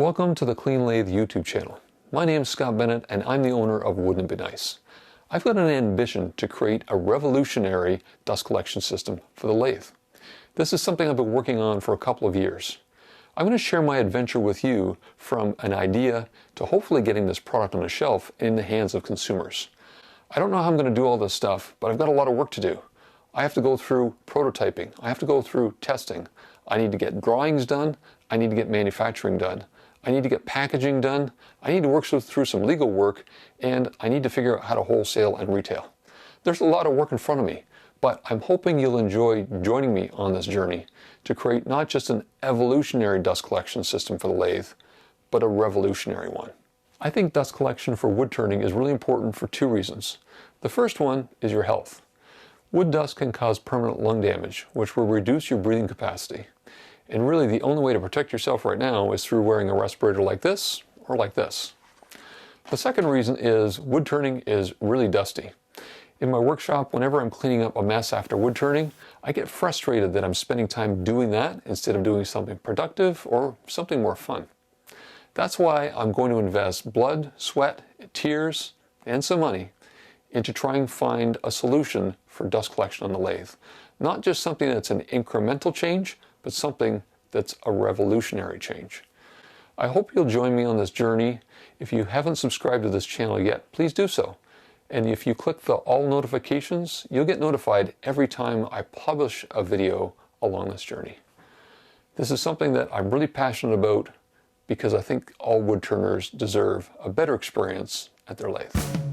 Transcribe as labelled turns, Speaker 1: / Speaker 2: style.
Speaker 1: Welcome to the CleanLATHE YouTube channel. My name is Scott Bennett and I'm the owner of Wouldn't It Be Nice. I've got an ambition to create a revolutionary dust collection system for the lathe. This is something I've been working on for a couple of years. I'm going to share my adventure with you from an idea to hopefully getting this product on a shelf in the hands of consumers. I don't know how I'm going to do all this stuff, but I've got a lot of work to do. I have to go through prototyping. I have to go through testing. I need to get drawings done. I need to get manufacturing done. I need to get packaging done. I need to work through some legal work, and I need to figure out how to wholesale and retail. There's a lot of work in front of me, but I'm hoping you'll enjoy joining me on this journey to create not just an evolutionary dust collection system for the lathe, but a revolutionary one. I think dust collection for wood turning is really important for two reasons. The first one is your health. Wood dust can cause permanent lung damage, which will reduce your breathing capacity. And really the only way to protect yourself right now is through wearing a respirator like this or like this. The second reason is wood turning is really dusty. In my workshop, whenever I'm cleaning up a mess after wood turning, I get frustrated that I'm spending time doing that instead of doing something productive or something more fun. That's why I'm going to invest blood, sweat, tears, and some money into trying to find a solution for dust collection on the lathe. Not just something that's an incremental change, but something that's a revolutionary change. I hope you'll join me on this journey. If you haven't subscribed to this channel yet, please do so. And if you click the all notifications, you'll get notified every time I publish a video along this journey. This is something that I'm really passionate about because I think all wood turners deserve a better experience at their lathe.